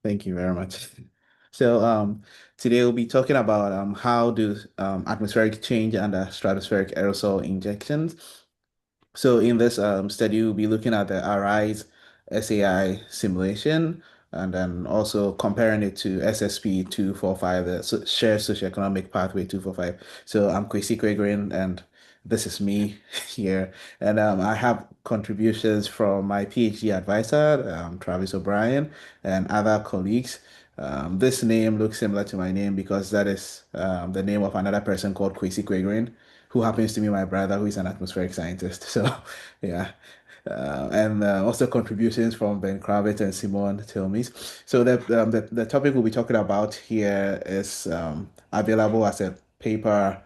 Thank you very much. So, today we'll be talking about how do atmospheric change and stratospheric aerosol injections. So in this study, we'll be looking at the ARISE SAI simulation and then also comparing it to SSP 245, the Shared Socioeconomic Pathway 245. So I'm Kwesi Quagraine, and this is me here. And I have contributions from my PhD advisor, Travis O'Brien, and other colleagues. This name looks similar to my name because that is the name of another person called Kwesi Quagraine, who happens to be my brother, who is an atmospheric scientist. So, yeah. And also contributions from Ben Kravitz and Simon Tilmes. So the topic we'll be talking about here is available as a paper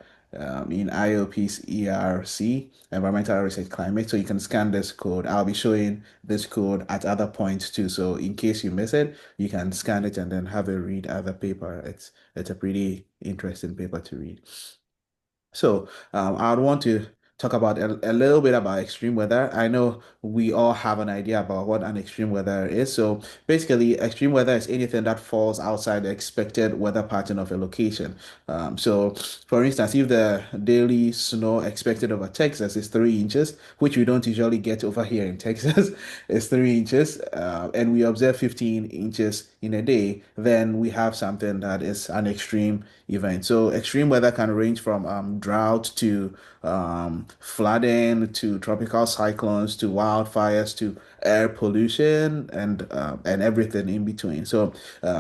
in IOP's ERC, Environmental Research Climate. So you can scan this code. I'll be showing this code at other points too. So in case you miss it, you can scan it and then have a read at the paper. It's a pretty interesting paper to read. So, I would want to talk about a little bit about extreme weather. I know we all have an idea about what an extreme weather is. So, basically, extreme weather is anything that falls outside the expected weather pattern of a location. So, for instance, if the daily snow expected over Texas is 3 inches, which we don't usually get over here in Texas, is 3 inches, and we observe 15 inches in a day, then we have something that is an extreme event. So extreme weather can range from drought to flooding to tropical cyclones to wildfires to air pollution and everything in between. So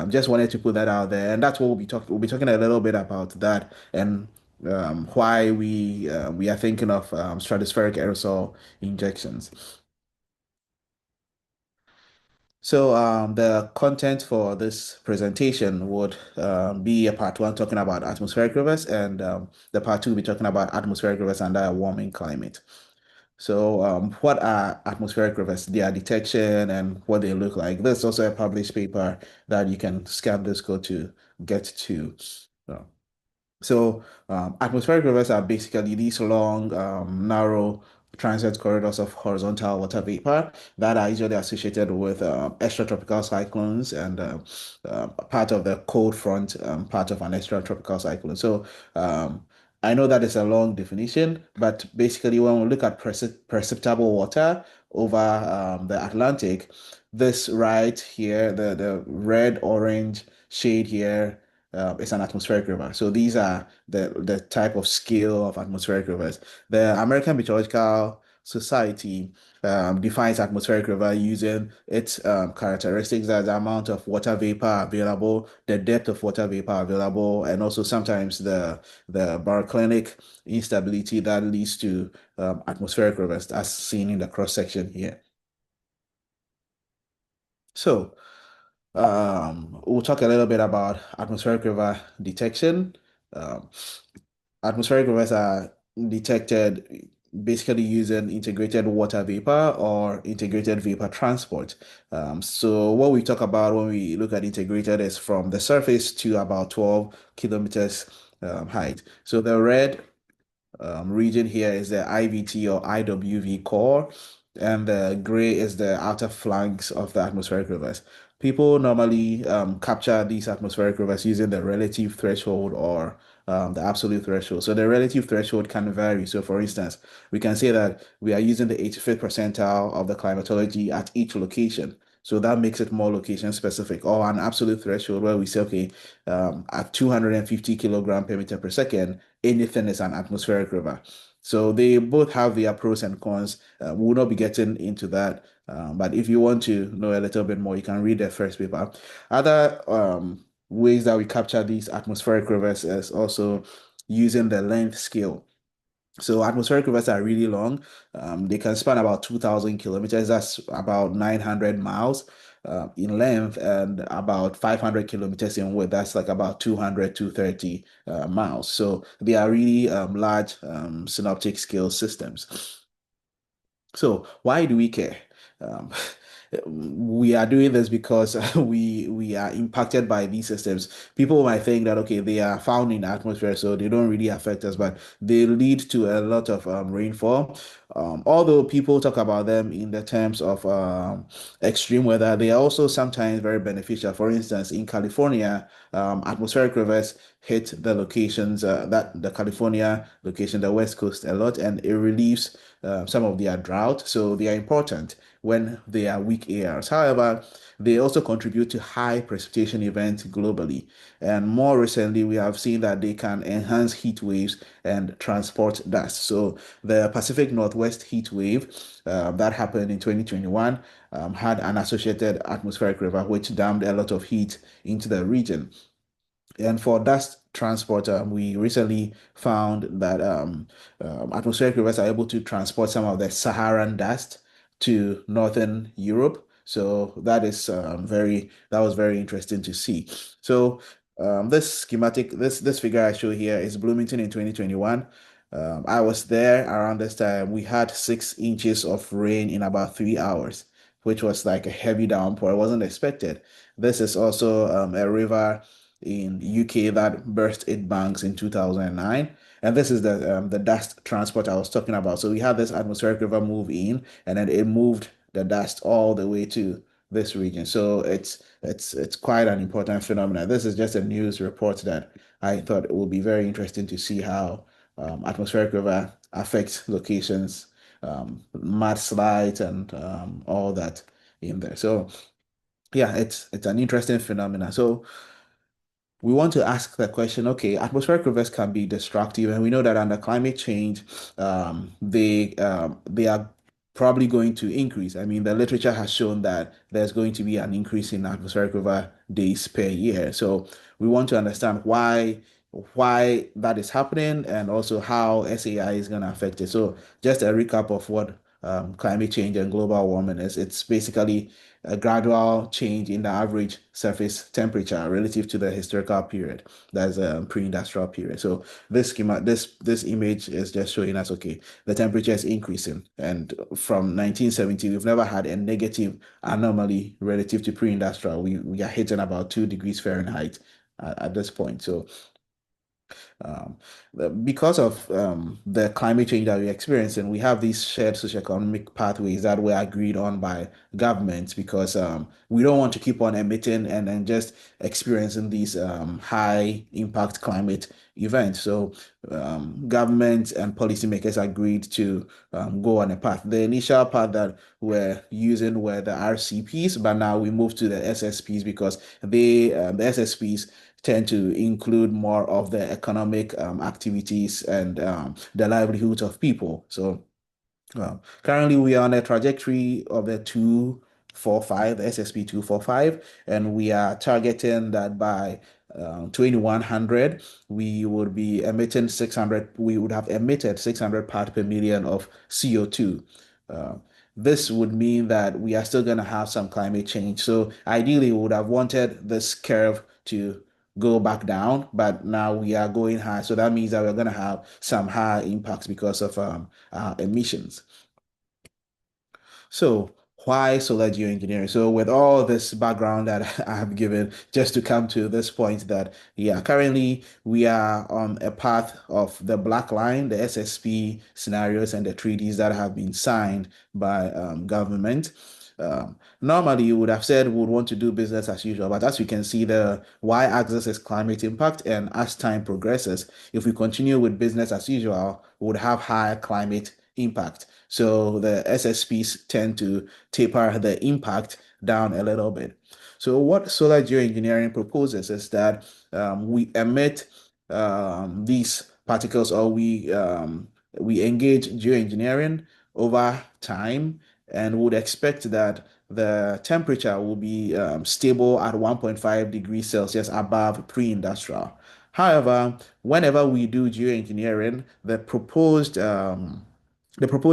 just wanted to put that out there, and that's what we'll be talking a little bit about that and why we are thinking of stratospheric aerosol injections. So the content for this presentation would be a part one talking about atmospheric rivers, and the part two will be talking about atmospheric rivers under a warming climate. So what are atmospheric rivers, their detection and what they look like? There's also a published paper that you can scan this code to get to. uh, Atmospheric rivers are basically these long, narrow transient corridors of horizontal water vapor that are usually associated with extratropical cyclones and part of the cold front, part of an extratropical cyclone. So, I know that is a long definition, but basically, when we look at precipitable water over the Atlantic, this right here, the red orange shade here is an atmospheric river. So these are the type of scale of atmospheric rivers. The American Meteorological Society defines atmospheric river using its characteristics as the amount of water vapor available, the depth of water vapor available, and also sometimes the baroclinic instability that leads to atmospheric rivers, as seen in the cross section here. So. We'll talk a little bit about atmospheric river detection. Um, Atmospheric rivers are detected basically using integrated water vapor or integrated vapor transport. So what we talk about when we look at integrated is from the surface to about 12 kilometers height. So the red region here is the IVT or IWV core, and the gray is the outer flanks of the atmospheric rivers. People normally capture these atmospheric rivers using the relative threshold or the absolute threshold. So the relative threshold can vary. So for instance, we can say that we are using the 85th percentile of the climatology at each location. So that makes it more location specific, or an absolute threshold where we say, okay, at 250 kilogram per meter per second, anything is an atmospheric river. So they both have their pros and cons. We will not be getting into that. But if you want to know a little bit more, you can read the first paper. Other ways that we capture these atmospheric rivers is also using the length scale. So atmospheric rivers are really long. They can span about 2,000 kilometers. That's about 900 miles in length and about 500 kilometers in width. That's like about 200, 230 miles. So they are really large synoptic scale systems. So why do we care? Um, we are doing this because we are impacted by these systems. People might think that okay, they are found in the atmosphere, so they don't really affect us, but they lead to a lot of rainfall. Although people talk about them in the terms of extreme weather, they are also sometimes very beneficial. For instance, in California, atmospheric rivers hit the locations that the California location, the West Coast, a lot, and it relieves some of their drought. So they are important when they are weak ARs. However, they also contribute to high precipitation events globally. And more recently, we have seen that they can enhance heat waves and transport dust. So the Pacific Northwest heat wave that happened in 2021 had an associated atmospheric river, which dammed a lot of heat into the region. And for dust transport, we recently found that atmospheric rivers are able to transport some of the Saharan dust to northern Europe. So that was very interesting to see. So this schematic, this figure I show here is Bloomington in 2021. I was there around this time. We had 6 inches of rain in about 3 hours, which was like a heavy downpour. It wasn't expected. This is also a river in UK that burst its banks in 2009. And this is the dust transport I was talking about. So we had this atmospheric river move in, and then it moved the dust all the way to this region. So it's quite an important phenomenon. This is just a news report that I thought it would be very interesting to see how atmospheric river affects locations, mudslides, and all that in there. So yeah, it's an interesting phenomenon. So we want to ask the question, okay, atmospheric rivers can be destructive, and we know that under climate change, they are probably going to increase. I mean, the literature has shown that there's going to be an increase in atmospheric river days per year. So we want to understand why that is happening and also how SAI is going to affect it. So just a recap of what climate change and global warming is. It's basically a gradual change in the average surface temperature relative to the historical period. That's a pre-industrial period. So this schema, this image is just showing us, okay, the temperature is increasing, and from 1970, we've never had a negative anomaly relative to pre-industrial. We are hitting about 2 degrees Fahrenheit at this point. So um, because of the climate change that we're experiencing, we have these shared socioeconomic pathways that were agreed on by governments because we don't want to keep on emitting and then just experiencing these high impact climate events. So governments and policymakers agreed to go on a path. The initial path that we're using were the RCPs, but now we move to the SSPs because the SSPs tend to include more of the economic activities and the livelihoods of people. So currently we are on a trajectory of the 245, the SSP 245, and we are targeting that by 2100, we would be emitting 600, we would have emitted 600 part per million of CO2. Uh, this would mean that we are still going to have some climate change. So ideally, we would have wanted this curve to go back down, but now we are going high. So that means that we're going to have some high impacts because of emissions. So why solar geoengineering? So with all this background that I have given, just to come to this point that, yeah, currently we are on a path of the black line, the SSP scenarios and the treaties that have been signed by government. Normally, you would have said we would want to do business as usual, but as we can see, the y-axis is climate impact, and as time progresses, if we continue with business as usual, we would have higher climate impact. So the SSPs tend to taper the impact down a little bit. So what solar geoengineering proposes is that we emit these particles, or we engage geoengineering over time, and would expect that the temperature will be stable at 1.5 degrees Celsius above pre-industrial. However, whenever we do geoengineering, the proposed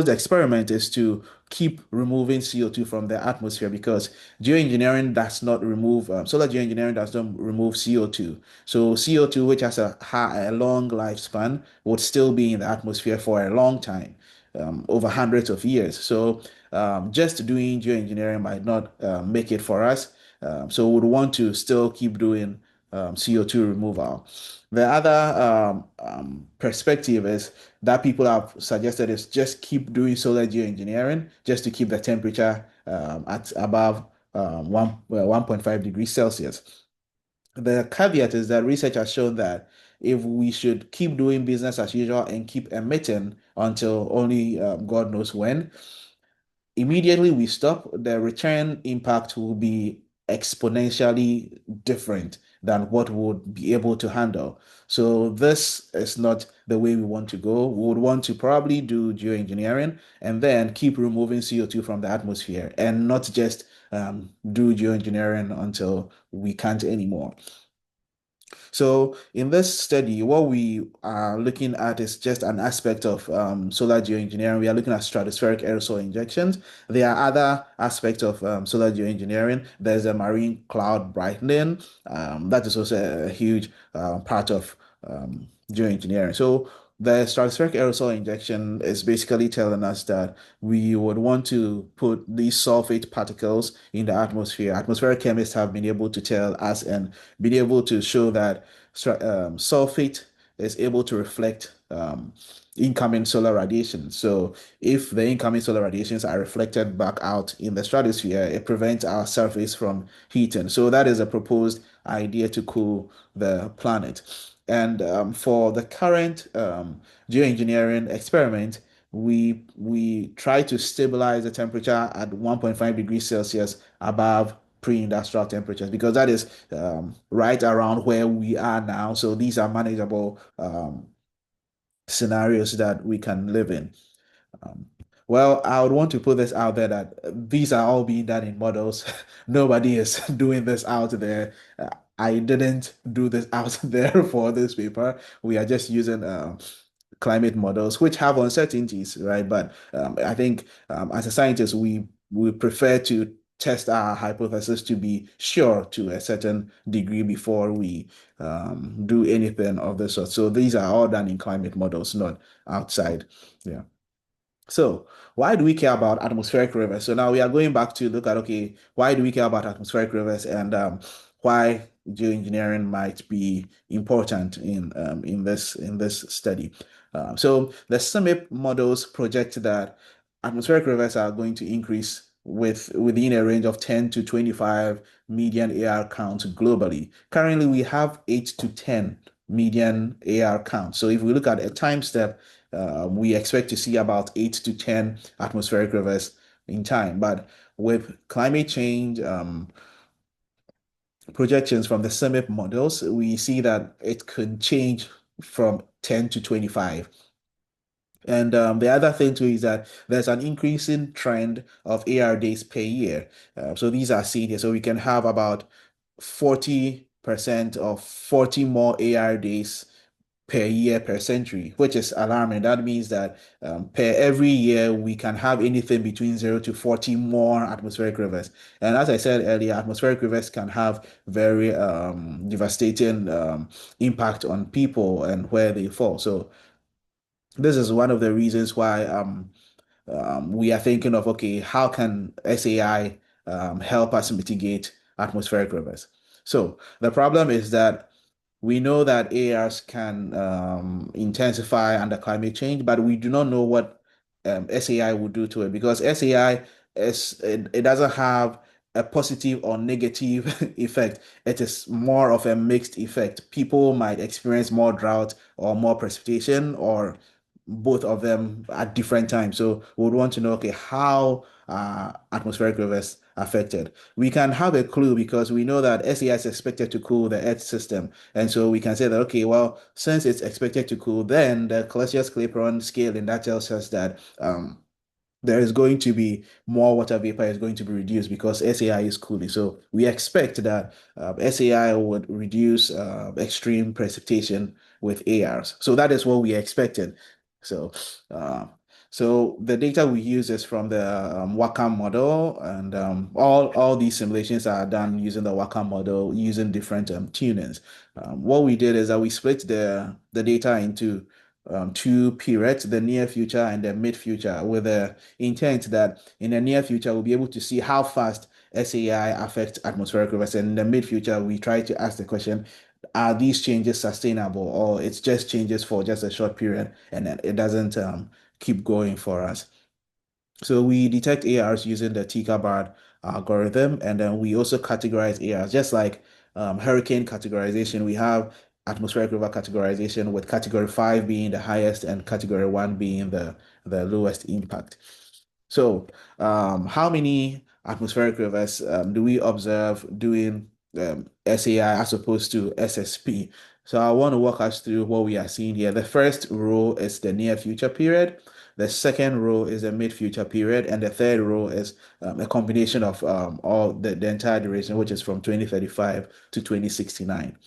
experiment is to keep removing CO2 from the atmosphere because geoengineering does not remove, solar geoengineering does not remove CO2. So CO2, which has a long lifespan, would still be in the atmosphere for a long time, over hundreds of years. So just doing geoengineering might not make it for us. So we would want to still keep doing CO2 removal. The other perspective is that people have suggested is just keep doing solar geoengineering just to keep the temperature at above 1.5 degrees Celsius. The caveat is that research has shown that if we should keep doing business as usual and keep emitting until only God knows when, immediately we stop, the return impact will be exponentially different than what we would be able to handle. So this is not the way we want to go. We would want to probably do geoengineering and then keep removing CO2 from the atmosphere and not just do geoengineering until we can't anymore. So in this study, what we are looking at is just an aspect of solar geoengineering. We are looking at stratospheric aerosol injections. There are other aspects of solar geoengineering. There's a marine cloud brightening. That is also a huge part of geoengineering. So the stratospheric aerosol injection is basically telling us that we would want to put these sulfate particles in the atmosphere. Atmospheric chemists have been able to tell us and been able to show that sulfate is able to reflect incoming solar radiation. So if the incoming solar radiations are reflected back out in the stratosphere, it prevents our surface from heating. So that is a proposed idea to cool the planet. And for the current geoengineering experiment, we try to stabilize the temperature at 1.5 degrees Celsius above pre-industrial temperatures because that is right around where we are now. So these are manageable scenarios that we can live in. Um, well, I would want to put this out there that these are all being done in models. Nobody is doing this out there. I didn't do this out there for this paper. We are just using climate models, which have uncertainties, right? But I think as a scientist, we prefer to test our hypothesis to be sure to a certain degree before we do anything of this sort. So these are all done in climate models, not outside. Yeah. So, why do we care about atmospheric rivers? So now we are going back to look at, okay, why do we care about atmospheric rivers and why geoengineering might be important in this study. So the CMIP models project that atmospheric rivers are going to increase within a range of 10 to 25 median AR counts globally. Currently, we have 8 to 10 median AR counts. So if we look at a time step, we expect to see about 8 to 10 atmospheric rivers in time. But with climate change projections from the CMIP models, we see that it could change from 10 to 25. And the other thing too is that there's an increasing trend of AR days per year. So these are seen here. So we can have about 40% of 40 more AR days per year per century, which is alarming. That means that per every year we can have anything between 0 to 40 more atmospheric rivers. And as I said earlier, atmospheric rivers can have very devastating impact on people and where they fall. So this is one of the reasons why we are thinking of, okay, how can SAI help us mitigate atmospheric rivers? So the problem is that we know that ARs can intensify under climate change, but we do not know what SAI will do to it because SAI it doesn't have a positive or negative effect. It is more of a mixed effect. People might experience more drought or more precipitation or both of them at different times. So we would want to know, okay, how atmospheric rivers affected. We can have a clue because we know that SEI is expected to cool the Earth system. And so we can say that, okay, well, since it's expected to cool, then the Celsius-Clapeyron scale, and that tells us that there is going to be more water vapor is going to be reduced because SAI is cooling. So we expect that SAI would reduce extreme precipitation with ARs. So that is what we expected. So uh, so the data we use is from the Wacom model, and all these simulations are done using the Wacom model using different tunings. What we did is that we split the data into two periods, the near future and the mid future, with the intent that in the near future we'll be able to see how fast SAI affects atmospheric rivers. And in the mid future, we try to ask the question, are these changes sustainable, or it's just changes for just a short period and then it doesn't keep going for us? So we detect ARs using the TCABARD algorithm, and then we also categorize ARs, just like hurricane categorization. We have atmospheric river categorization, with category 5 being the highest and category 1 being the lowest impact. So, how many atmospheric rivers do we observe doing SAI as opposed to SSP? So, I want to walk us through what we are seeing here. The first row is the near future period. The second row is the mid future period, and the third row is a combination of all the entire duration, which is from 2035 to 2069.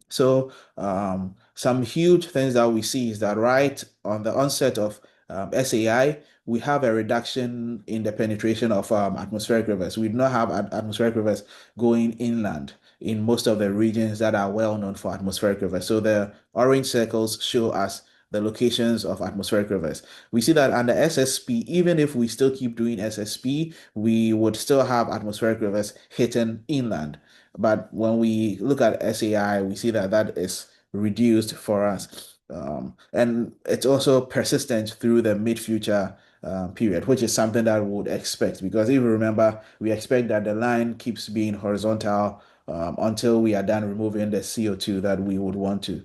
So, some huge things that we see is that right on the onset of SAI, we have a reduction in the penetration of atmospheric rivers. We do not have atmospheric rivers going inland in most of the regions that are well known for atmospheric rivers. So, the orange circles show us the locations of atmospheric rivers. We see that under SSP, even if we still keep doing SSP, we would still have atmospheric rivers hitting inland. But when we look at SAI, we see that that is reduced for us. And it's also persistent through the mid-future period, which is something that we would expect. Because if you remember, we expect that the line keeps being horizontal until we are done removing the CO2 that we would want to.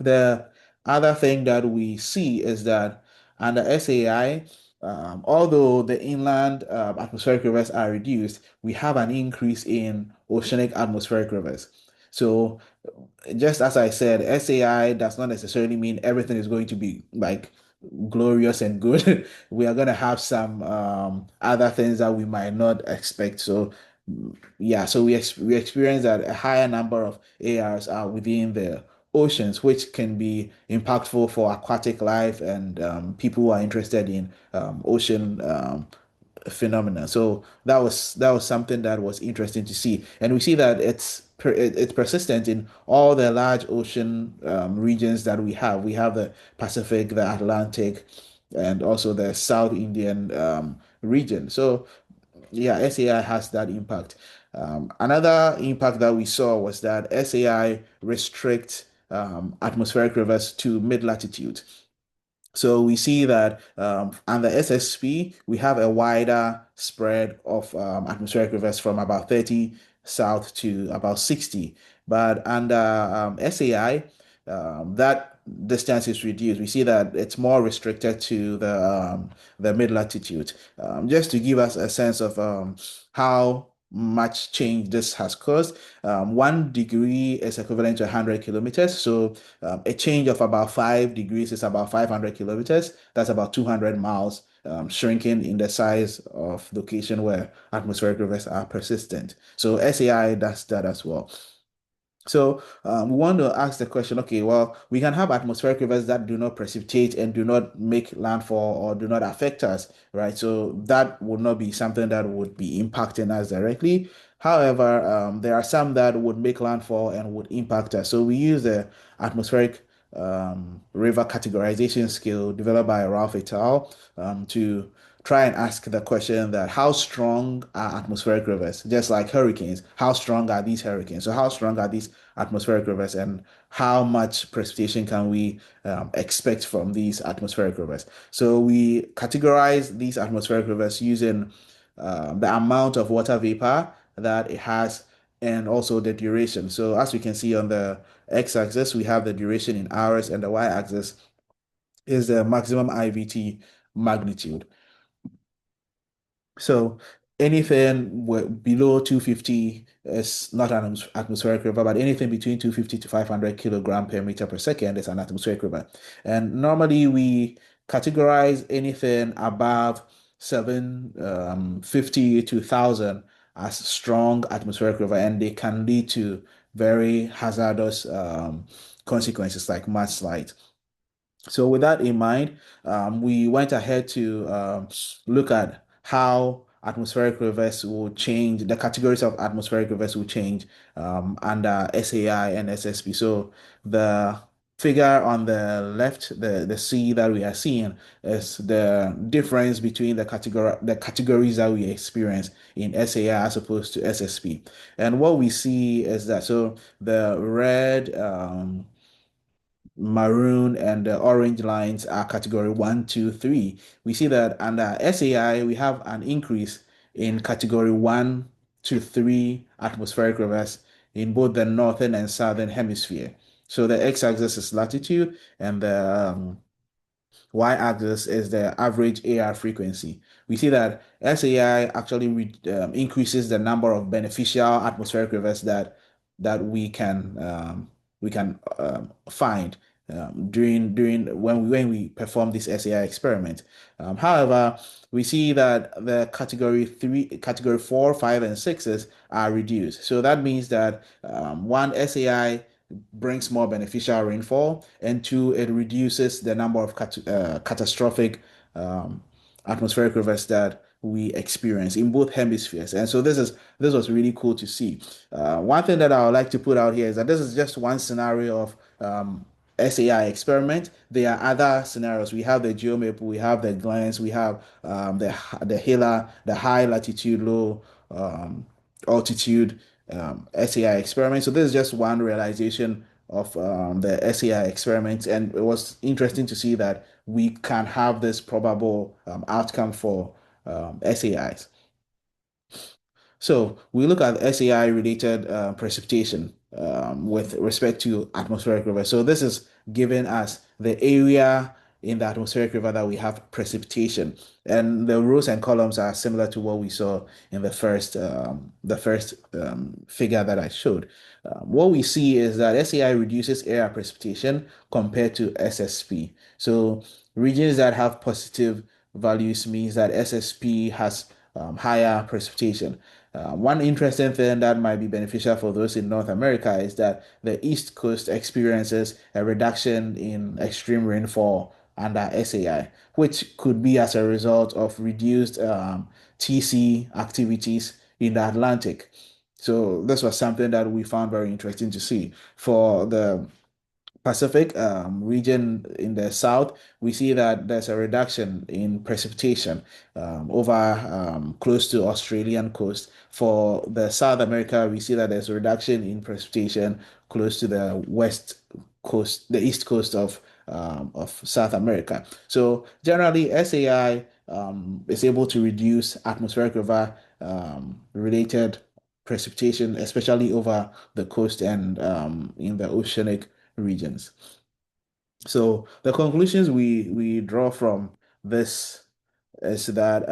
The other thing that we see is that under SAI, although the inland atmospheric rivers are reduced, we have an increase in oceanic atmospheric rivers. So, just as I said, SAI does not necessarily mean everything is going to be like glorious and good. We are going to have some other things that we might not expect. So, yeah, so we experience that a higher number of ARs are within the oceans, which can be impactful for aquatic life and people who are interested in ocean phenomena. So that was something that was interesting to see, and we see that it's persistent in all the large ocean regions that we have. We have the Pacific, the Atlantic, and also the South Indian region. So yeah, SAI has that impact. Another impact that we saw was that SAI restricts atmospheric rivers to mid latitude. So we see that under SSP, we have a wider spread of atmospheric rivers from about 30 south to about 60. But under SAI, that distance is reduced. We see that it's more restricted to the mid latitude. Just to give us a sense of how much change this has caused, 1 degree is equivalent to 100 kilometers. So a change of about 5 degrees is about 500 kilometers. That's about 200 miles, shrinking in the size of location where atmospheric rivers are persistent. So SAI does that as well. So we want to ask the question, okay, well, we can have atmospheric rivers that do not precipitate and do not make landfall or do not affect us, right? So that would not be something that would be impacting us directly. However, there are some that would make landfall and would impact us. So we use the atmospheric river categorization scale developed by Ralph et al. To try and ask the question that how strong are atmospheric rivers, just like hurricanes, how strong are these hurricanes? So how strong are these atmospheric rivers, and how much precipitation can we expect from these atmospheric rivers? So we categorize these atmospheric rivers using the amount of water vapor that it has and also the duration. So as we can see on the x-axis, we have the duration in hours, and the y-axis is the maximum IVT magnitude. So anything below 250 is not an atmospheric river, but anything between 250 to 500 kilogram per meter per second is an atmospheric river. And normally we categorize anything above 750 to 1,000 as strong atmospheric river, and they can lead to very hazardous consequences like mudslides. So with that in mind, we went ahead to look at how atmospheric rivers will change, the categories of atmospheric rivers will change under SAI and SSP. So the figure on the left, the C that we are seeing is the difference between the categories that we experience in SAI as opposed to SSP. And what we see is that so the red, maroon, and the orange lines are category one, two, three. We see that under SAI we have an increase in category one to three atmospheric rivers in both the northern and southern hemisphere. So the x-axis is latitude, and the y-axis is the average AR frequency. We see that SAI actually increases the number of beneficial atmospheric rivers that we can find during when we perform this SAI experiment. However, we see that the category four, five, and sixes are reduced. So that means that one, SAI brings more beneficial rainfall, and two, it reduces the number of catastrophic um, atmospheric rivers that we experience in both hemispheres. And so this was really cool to see. One thing that I would like to put out here is that this is just one scenario of SAI experiment. There are other scenarios. We have the geomaple, we have the glance, we have the HALA, the high latitude, low altitude SAI experiment. So this is just one realization of the SAI experiment, and it was interesting to see that we can have this probable outcome for SAIs. So we look at SAI related precipitation with respect to atmospheric river. So this is giving us the area in the atmospheric river that we have precipitation, and the rows and columns are similar to what we saw in the first figure that I showed. What we see is that SAI reduces area precipitation compared to SSP. So regions that have positive values means that SSP has higher precipitation. One interesting thing that might be beneficial for those in North America is that the East Coast experiences a reduction in extreme rainfall under SAI, which could be as a result of reduced TC activities in the Atlantic. So this was something that we found very interesting to see. For the Pacific region in the south, we see that there's a reduction in precipitation over close to Australian coast. For the South America, we see that there's a reduction in precipitation close to the west coast, the east coast of South America. So generally, SAI is able to reduce atmospheric river related precipitation, especially over the coast and in the oceanic regions. So the conclusions we draw from this is that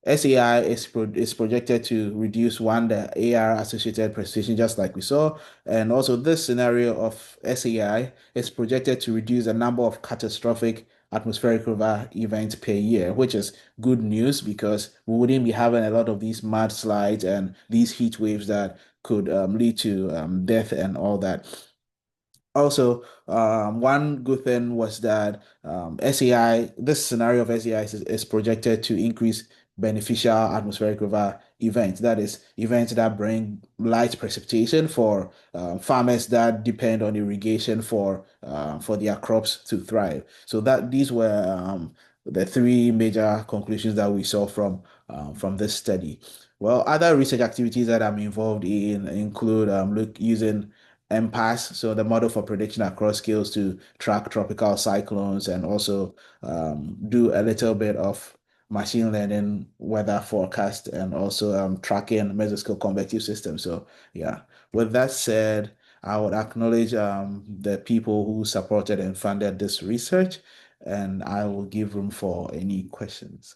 SAI is projected to reduce one the AR associated precipitation, just like we saw, and also this scenario of SAI is projected to reduce the number of catastrophic atmospheric river events per year, which is good news because we wouldn't be having a lot of these mudslides and these heat waves that could lead to death and all that. Also, one good thing was that this scenario of SEI is projected to increase beneficial atmospheric river events. That is, events that bring light precipitation for farmers that depend on irrigation for their crops to thrive. So that these were the three major conclusions that we saw from this study. Well, other research activities that I'm involved in include using MPAS, so the model for prediction across scales to track tropical cyclones and also do a little bit of machine learning weather forecast and also tracking mesoscale convective systems. So yeah, with that said, I would acknowledge the people who supported and funded this research, and I will give room for any questions.